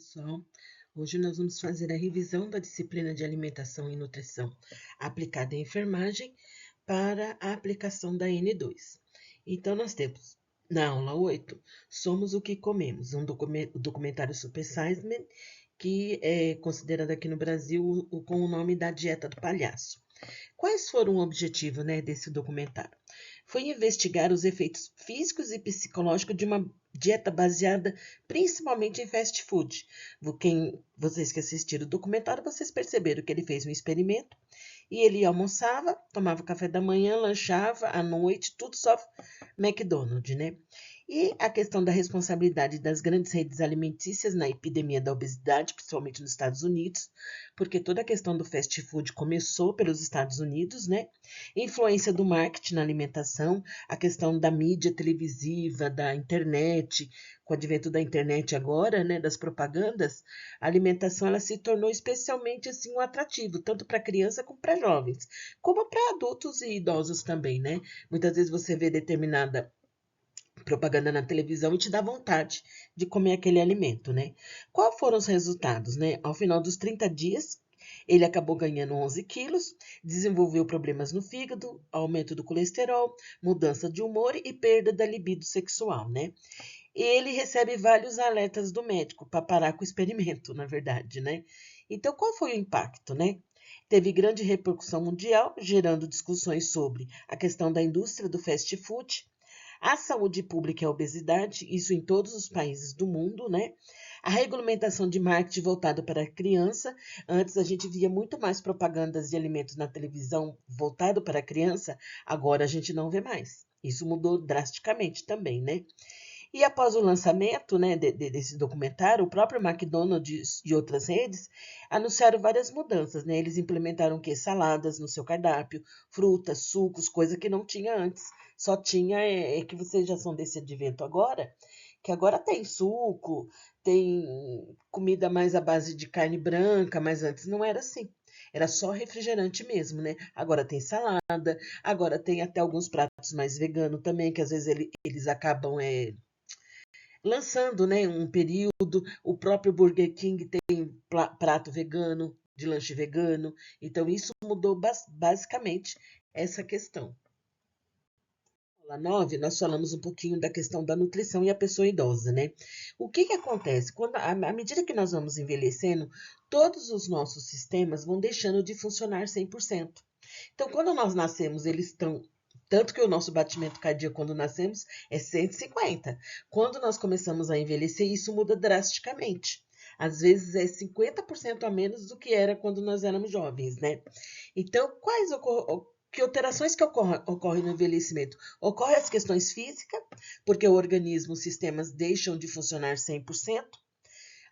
Pessoal, hoje nós vamos fazer a revisão da disciplina de alimentação e nutrição aplicada em enfermagem para a aplicação da N2. Então, nós temos na aula 8, Somos o que Comemos, um documentário Super Size Me, que é considerado aqui no Brasil com o nome da Dieta do Palhaço. Quais foram o objetivo, desse documentário? Foi investigar os efeitos físicos e psicológicos de uma dieta baseada principalmente em fast food. Vocês que assistiram o documentário, vocês perceberam que ele fez um experimento e ele almoçava, tomava café da manhã, lanchava à noite, tudo só McDonald's, né? E a questão da responsabilidade das grandes redes alimentícias na epidemia da obesidade, principalmente nos Estados Unidos, porque toda a questão do fast food começou pelos Estados Unidos, né? Influência do marketing na alimentação, a questão da mídia televisiva, da internet, com o advento da internet agora, né, das propagandas, a alimentação ela se tornou especialmente assim um atrativo, tanto para criança como para jovens, como para adultos e idosos também, né? Muitas vezes você vê determinada propaganda na televisão e te dá vontade de comer aquele alimento, né? Quais foram os resultados, né? Ao final dos 30 dias, ele acabou ganhando 11 quilos, desenvolveu problemas no fígado, aumento do colesterol, mudança de humor e perda da libido sexual, né? E ele recebe vários alertas do médico para parar com o experimento, na verdade, né? Então, qual foi o impacto, né? Teve grande repercussão mundial, gerando discussões sobre a questão da indústria do fast food, a saúde pública e a obesidade, isso em todos os países do mundo, né? A regulamentação de marketing voltado para a criança. Antes a gente via muito mais propagandas de alimentos na televisão voltado para a criança, agora a gente não vê mais. Isso mudou drasticamente também, né? E após o lançamento, né, desse documentário, o próprio McDonald's e outras redes anunciaram várias mudanças, né? Eles implementaram o quê? Saladas no seu cardápio, frutas, sucos, coisa que não tinha antes. Só tinha, que vocês já são desse advento agora, que agora tem suco, tem comida mais à base de carne branca, mas antes não era assim. Era só refrigerante mesmo, né? Agora tem salada, agora tem até alguns pratos mais veganos também, que às vezes eles acabam lançando, né, um período. O próprio Burger King tem prato vegano, de lanche vegano. Então, isso mudou basicamente essa questão. Na aula 9, nós falamos um pouquinho da questão da nutrição e a pessoa idosa, né? O que acontece? À medida que nós vamos envelhecendo, todos os nossos sistemas vão deixando de funcionar 100%. Então, quando nós nascemos, eles estão. Tanto que o nosso batimento cardíaco quando nascemos é 150. Quando nós começamos a envelhecer, isso muda drasticamente. Às vezes é 50% a menos do que era quando nós éramos jovens, né? Então, que alterações que ocorrem no envelhecimento? Ocorrem as questões físicas, porque o organismo, os sistemas deixam de funcionar 100%.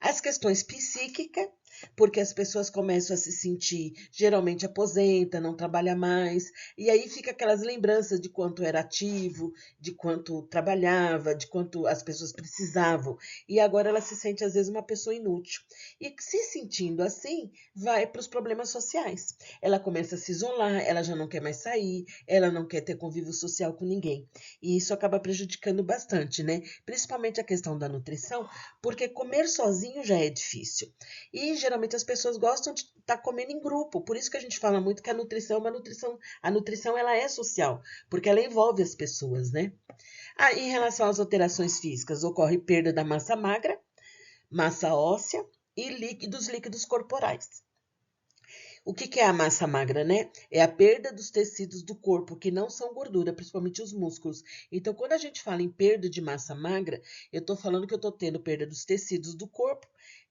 As questões psíquicas, porque as pessoas começam a se sentir, geralmente aposenta, não trabalha mais, e aí fica aquelas lembranças de quanto era ativo, de quanto trabalhava, de quanto as pessoas precisavam, e agora ela se sente às vezes uma pessoa inútil. E se sentindo assim, vai para os problemas sociais. Ela começa a se isolar, ela já não quer mais sair, ela não quer ter convívio social com ninguém. E isso acaba prejudicando bastante, né? Principalmente a questão da nutrição, porque comer sozinho já é difícil. E geralmente as pessoas gostam de estar comendo em grupo. Por isso que a gente fala muito que a nutrição é uma nutrição. A nutrição ela é social, porque ela envolve as pessoas, né? Em relação às alterações físicas, ocorre perda da massa magra, massa óssea e dos líquidos corporais. O que é a massa magra, né? É a perda dos tecidos do corpo que não são gordura, principalmente os músculos. Então, quando a gente fala em perda de massa magra, eu estou falando que eu estou tendo perda dos tecidos do corpo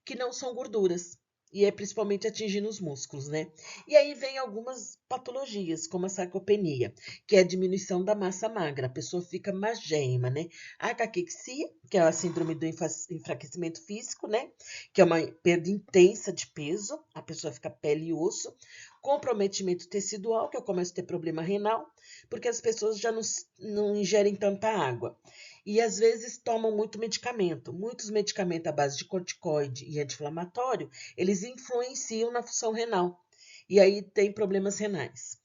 que não são gorduras. E é principalmente atingindo os músculos, né? E aí vem algumas patologias, como a sarcopenia, que é a diminuição da massa magra. A pessoa fica magérrima, né? A caquexia, que é a síndrome do enfraquecimento físico, né? Que é uma perda intensa de peso, a pessoa fica pele e osso. Comprometimento tecidual, que eu começo a ter problema renal, porque as pessoas já não ingerem tanta água. E às vezes tomam muito medicamento. Muitos medicamentos à base de corticoide e anti-inflamatório, eles influenciam na função renal. E aí tem problemas renais.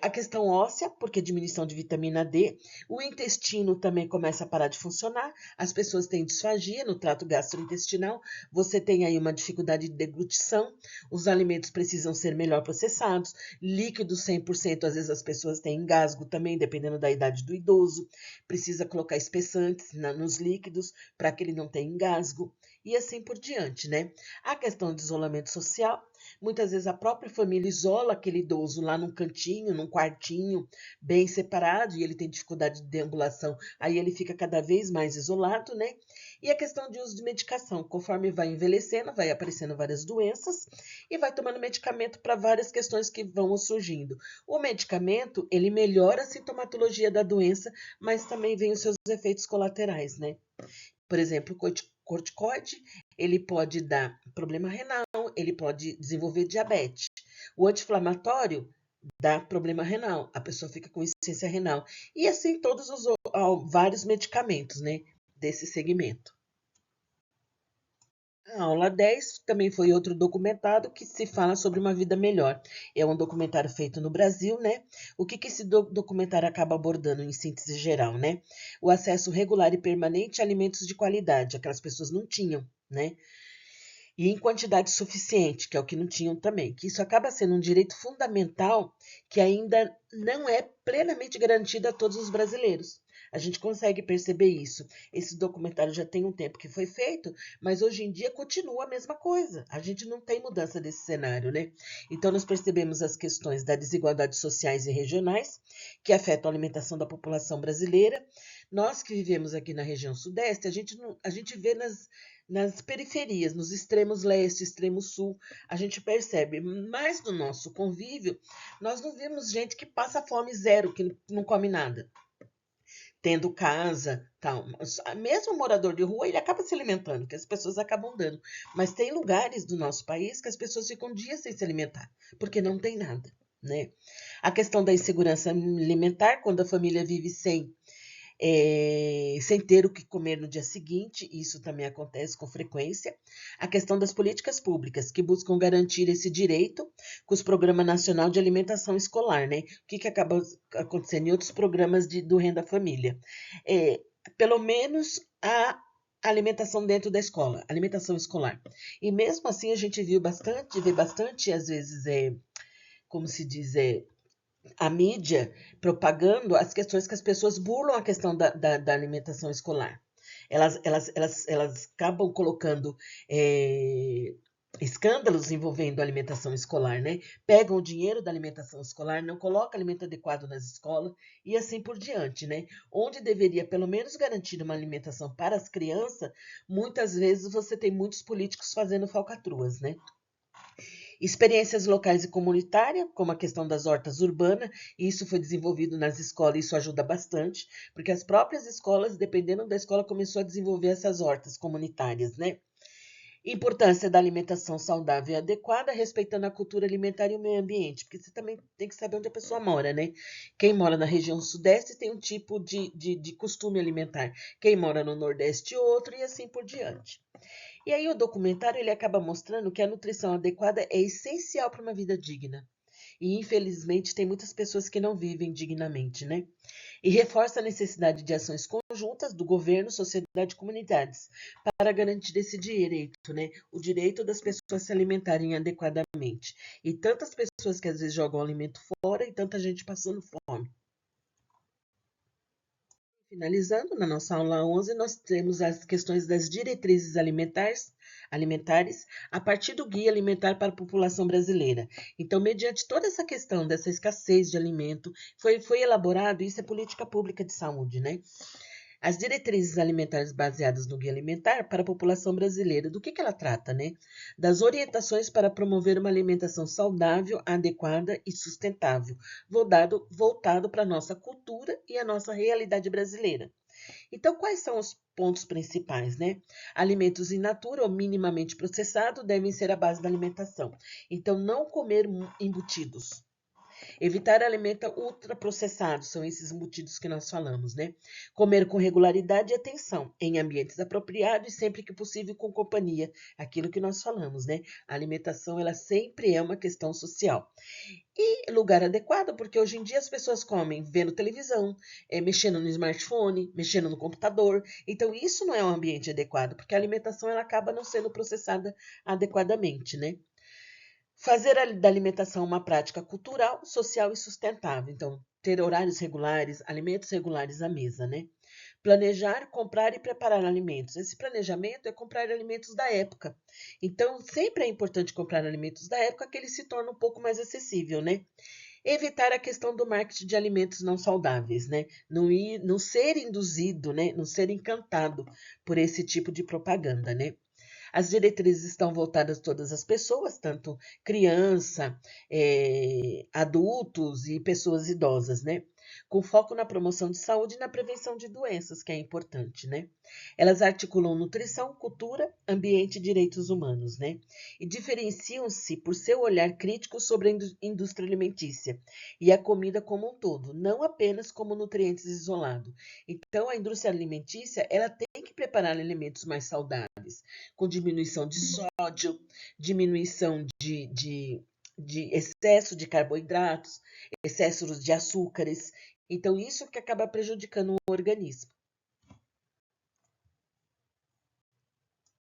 A questão óssea, porque diminuição de vitamina D, o intestino também começa a parar de funcionar, as pessoas têm disfagia no trato gastrointestinal, você tem aí uma dificuldade de deglutição, os alimentos precisam ser melhor processados, líquidos 100%, às vezes as pessoas têm engasgo também, dependendo da idade do idoso, precisa colocar espessantes nos líquidos para que ele não tenha engasgo, e assim por diante, né? A questão de isolamento social, muitas vezes a própria família isola aquele idoso lá num cantinho, num quartinho, bem separado, e ele tem dificuldade de deambulação, aí ele fica cada vez mais isolado, né? E a questão de uso de medicação, conforme vai envelhecendo, vai aparecendo várias doenças e vai tomando medicamento para várias questões que vão surgindo. O medicamento, ele melhora a sintomatologia da doença, mas também vem os seus efeitos colaterais, né? Por exemplo, o corticoide, ele pode dar problema renal, ele pode desenvolver diabetes. O anti-inflamatório dá problema renal, a pessoa fica com insuficiência renal. E assim todos os vários medicamentos, né, desse segmento. A aula 10 também foi outro documentário que se fala sobre uma vida melhor. É um documentário feito no Brasil, né? O que esse documentário acaba abordando em síntese geral, né? O acesso regular e permanente a alimentos de qualidade, aquelas pessoas não tinham, né? E em quantidade suficiente, que é o que não tinham também. Que isso acaba sendo um direito fundamental que ainda não é plenamente garantido a todos os brasileiros. A gente consegue perceber isso. Esse documentário já tem um tempo que foi feito, mas hoje em dia continua a mesma coisa. A gente não tem mudança desse cenário, né? Então, nós percebemos as questões das desigualdades sociais e regionais, que afetam a alimentação da população brasileira. Nós que vivemos aqui na região sudeste, a gente vê nas periferias, nos extremos leste, extremo sul, a gente percebe, mas no nosso convívio, nós não vemos gente que passa fome zero, que não come nada, tendo casa, tal. Mesmo o morador de rua, ele acaba se alimentando, que as pessoas acabam dando. Mas tem lugares do nosso país que as pessoas ficam dias sem se alimentar, porque não tem nada, né? A questão da insegurança alimentar, quando a família vive sem ter o que comer no dia seguinte, isso também acontece com frequência. A questão das políticas públicas, que buscam garantir esse direito com os Programas Nacional de Alimentação Escolar, né? O que acaba acontecendo em outros programas do Renda Família? Pelo menos a alimentação dentro da escola, alimentação escolar. E mesmo assim a gente vê bastante, às vezes, como se diz, a mídia propagando as questões que as pessoas burlam a questão da alimentação escolar. Elas acabam colocando escândalos envolvendo a alimentação escolar, né? Pegam o dinheiro da alimentação escolar, não colocam alimento adequado nas escolas e assim por diante, né? Onde deveria pelo menos garantir uma alimentação para as crianças, muitas vezes você tem muitos políticos fazendo falcatruas, né? Experiências locais e comunitárias, como a questão das hortas urbanas, isso foi desenvolvido nas escolas, isso ajuda bastante, porque as próprias escolas, dependendo da escola, começou a desenvolver essas hortas comunitárias, né? Importância da alimentação saudável e adequada, respeitando a cultura alimentar e o meio ambiente, porque você também tem que saber onde a pessoa mora, né? Quem mora na região sudeste tem um tipo de costume alimentar, quem mora no nordeste outro e assim por diante. E aí o documentário ele acaba mostrando que a nutrição adequada é essencial para uma vida digna. E infelizmente tem muitas pessoas que não vivem dignamente, né? E reforça a necessidade de ações conjuntas do governo, sociedade e comunidades para garantir esse direito, né? O direito das pessoas se alimentarem adequadamente. E tantas pessoas que às vezes jogam alimento fora e tanta gente passando fome. Finalizando, na nossa aula 11, nós temos as questões das diretrizes alimentares a partir do Guia Alimentar para a População Brasileira. Então, mediante toda essa questão dessa escassez de alimento, foi elaborado, isso é política pública de saúde, né? As diretrizes alimentares baseadas no Guia Alimentar para a População Brasileira, do que ela trata, né? Das orientações para promover uma alimentação saudável, adequada e sustentável, voltado para a nossa cultura e a nossa realidade brasileira. Então, quais são os pontos principais, né? Alimentos in natura ou minimamente processados devem ser a base da alimentação. Então, não comer embutidos. Evitar alimento ultraprocessado, são esses embutidos que nós falamos, né? Comer com regularidade e atenção, em ambientes apropriados e sempre que possível com companhia, aquilo que nós falamos, né? A alimentação, ela sempre é uma questão social. E lugar adequado, porque hoje em dia as pessoas comem vendo televisão, mexendo no smartphone, mexendo no computador. Então, isso não é um ambiente adequado, porque a alimentação ela acaba não sendo processada adequadamente, né? Fazer da alimentação uma prática cultural, social e sustentável. Então, ter horários regulares, alimentos regulares à mesa, né? Planejar, comprar e preparar alimentos. Esse planejamento é comprar alimentos da época. Então, sempre é importante comprar alimentos da época que ele se torna um pouco mais acessível, né? Evitar a questão do marketing de alimentos não saudáveis, né? Não ser induzido, né? Não ser encantado por esse tipo de propaganda, né? As diretrizes estão voltadas a todas as pessoas, tanto criança, adultos e pessoas idosas, né? Com foco na promoção de saúde e na prevenção de doenças, que é importante, né? Elas articulam nutrição, cultura, ambiente e direitos humanos, né? E diferenciam-se por seu olhar crítico sobre a indústria alimentícia e a comida como um todo, não apenas como nutrientes isolados. Então, a indústria alimentícia, ela tem que preparar alimentos mais saudáveis, com diminuição de sódio, diminuição de excesso de carboidratos, excesso de açúcares. Então, isso que acaba prejudicando o organismo.